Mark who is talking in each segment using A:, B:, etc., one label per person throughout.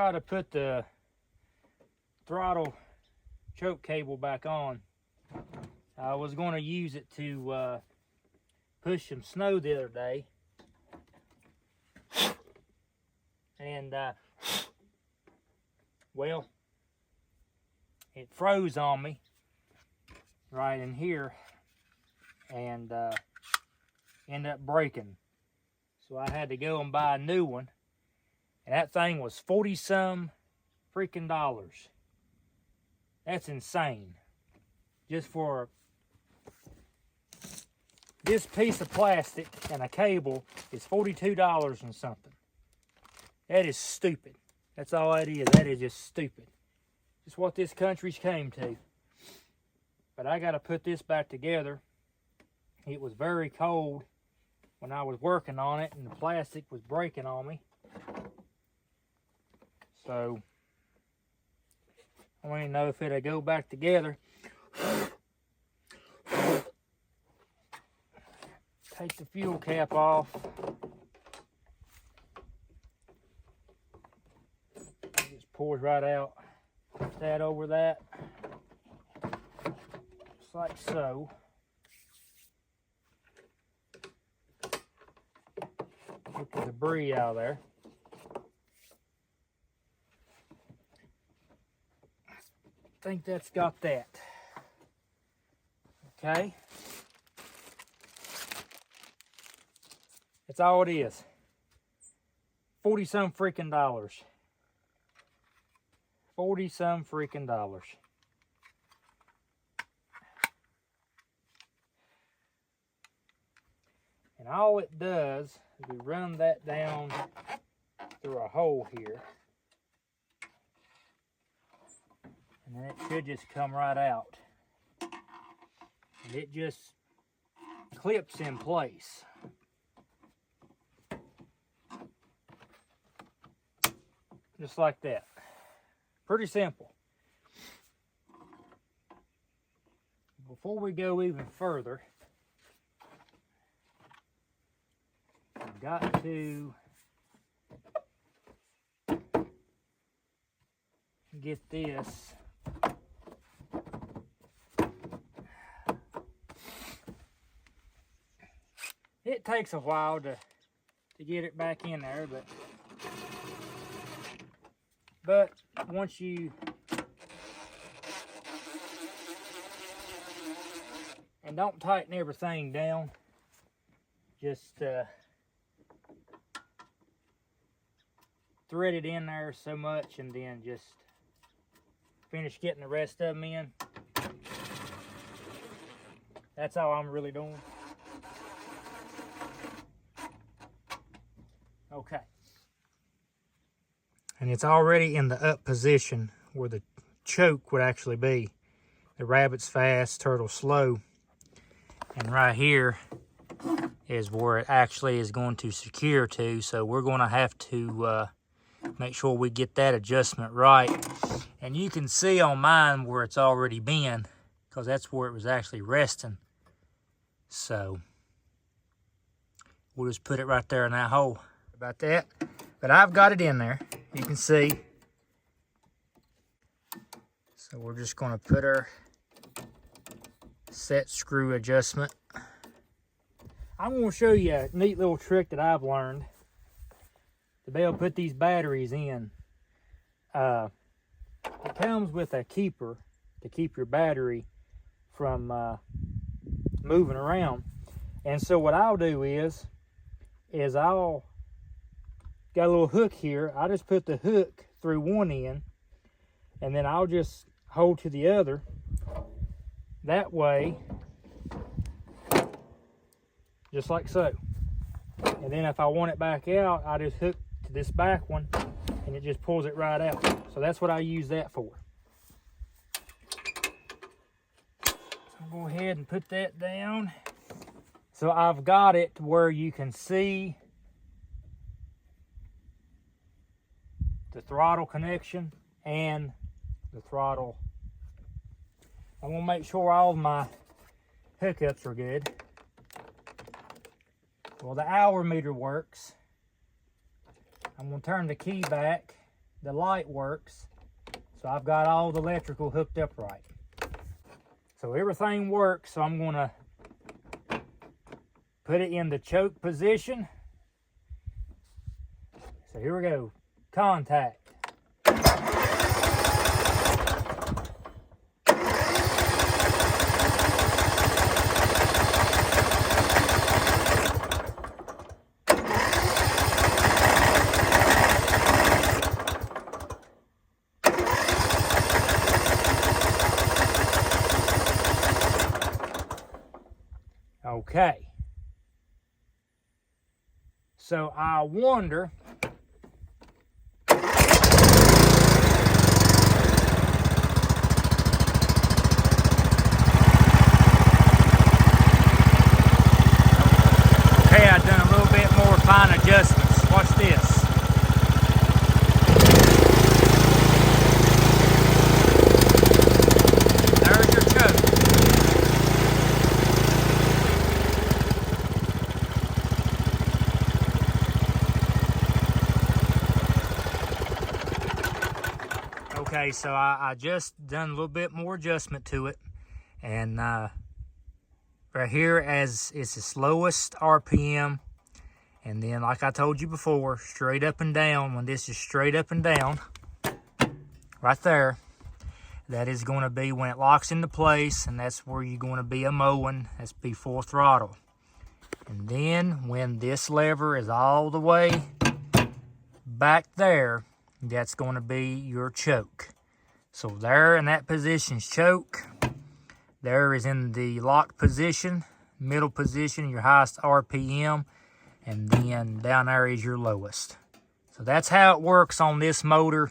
A: try to put the throttle choke cable back on, I was going to use it to push some snow the other day. And, well, it froze on me right in here and ended up breaking. So I had to go and buy a new one. And that thing was 40-some freaking dollars. That's insane. Just for this piece of plastic and a cable is $42 and something. That is stupid. That's all that is. That is just stupid. Just what this country's came to. But I got to put this back together. It was very cold when I was working on it, and the plastic was breaking on me. So I don't even know if it'll go back together. Take the fuel cap off. It just pours right out. Put that over that. Just like so. Get the debris out of there. I think that's got that. Okay. That's all it is. 40-some freaking dollars. 40-some freaking dollars. And all it does is we run that down through a hole here. And then it should just come right out. And it just clips in place. Just like that. Pretty simple. Before we go even further, I've got to get this it takes a while to get it back in there, but once you and don't tighten everything down, just thread it in there so much and then just finish getting the rest of them in. That's all I'm really doing. Okay. And it's already in the up position where the choke would actually be. The rabbit's fast, turtle slow. And right here is where it actually is going to secure to. So we're going to have to make sure we get that adjustment right. And you can see on mine where it's already been, because that's where it was actually resting. So we'll just put it right there in that hole. About that. But I've got it in there, you can see. So we're just going to put our set screw adjustment. I'm going to show you a neat little trick that I've learned to be able to put these batteries in. It comes with a keeper to keep your battery from moving around. And so what I'll do is I'll got a little hook here. I just put the hook through one end, and then I'll just hold to the other. That way, just like so. And then if I want it back out, I just hook to this back one, and it just pulls it right out. So that's what I use that for. So I'll go ahead and put that down. So I've got it to where you can see the throttle connection and the throttle. I'm gonna make sure all of my hookups are good. Well, the hour meter works. I'm gonna turn the key back the light works. So I've got all the electrical hooked up right. So everything works, so I'm gonna put it in the choke position. So here we go, contact. Okay, so I wonder okay, I've done a little bit more fine adjustments. Watch this. There's your choke. Okay, so I just done a little bit more adjustment to it, and right here as it's the slowest RPM, and then like I told you before, straight up and down. When this is straight up and down, right there, that is going to be when it locks into place, and that's where you're going to be a mowing. That's be full throttle. And then when this lever is all the way back there, that's going to be your choke. So there in that position's choke. There is in the locked position, middle position, your highest RPM, and then down there is your lowest. So that's how it works on this motor,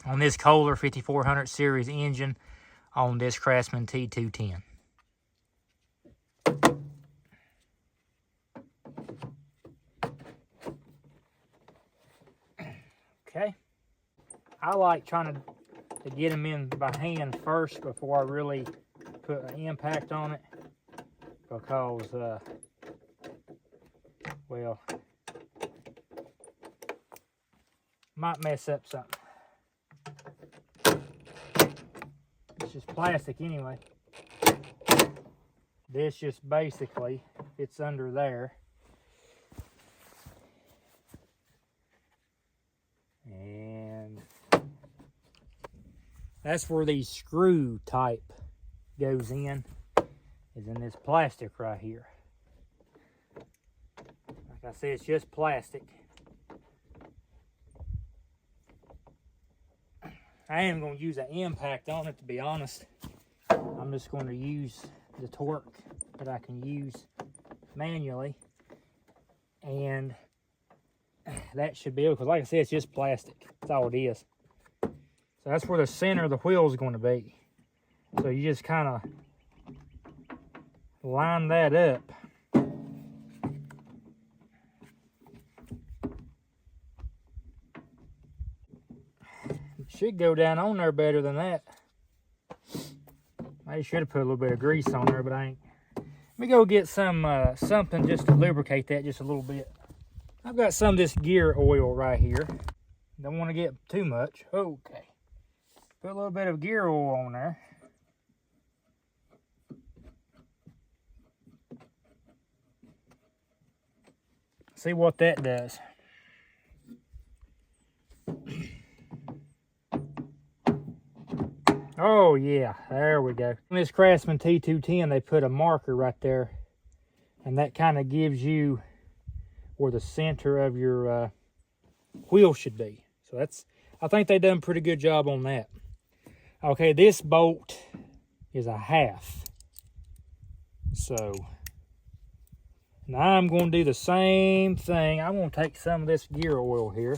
A: on this Kohler 5400 series engine, on this Craftsman T210. Okay. I like trying to get them in by hand first before I really put an impact on it, because well, might mess up something. It's just plastic anyway. This just basically fits under there. And that's where the screw type goes in, is in this plastic right here. Like I said, it's just plastic. I am going to use an impact on it, to be honest. I'm just going to use the torque that I can use manually, and that should be able, because like I said, it's just plastic. That's all it is. So that's where the center of the wheel is going to be. So you just kind of line that up. It should go down on there better than that. I should have put a little bit of grease on there, but I ain't. Let me go get some something just to lubricate that just a little bit. I've got some of this gear oil right here. Don't want to get too much. Okay. Put a little bit of gear oil on there. See what that does. Oh yeah, there we go. In this Craftsman T210, they put a marker right there, and that kind of gives you where the center of your wheel should be. So that's, I think they done a pretty good job on that. Okay, this bolt is a half. So now I'm going to do the same thing. I'm going to take some of this gear oil here.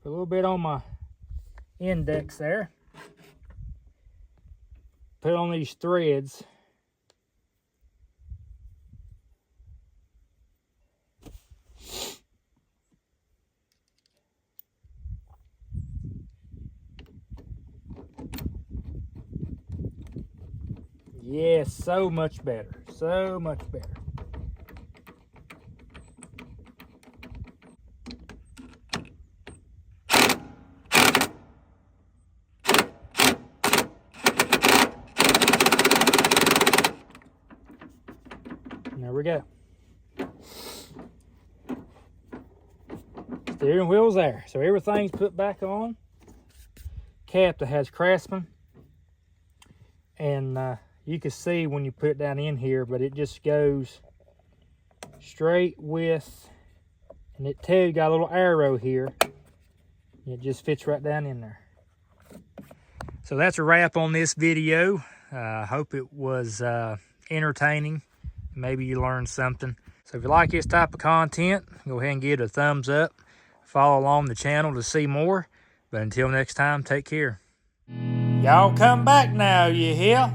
A: Put a little bit on my index there. Put on these threads. Yes, so much better. So much better. there we go. Steering wheel's there. So everything's put back on. Cap that has Craftsman. And you can see when you put it down in here, but it just goes straight with, and it tells you got a little arrow here. It just fits right down in there. So that's a wrap on this video. I hope it was entertaining. Maybe you learned something. So if you like this type of content, go ahead and give it a thumbs up. Follow along the channel to see more. But until next time, take care. Y'all come back now, you hear?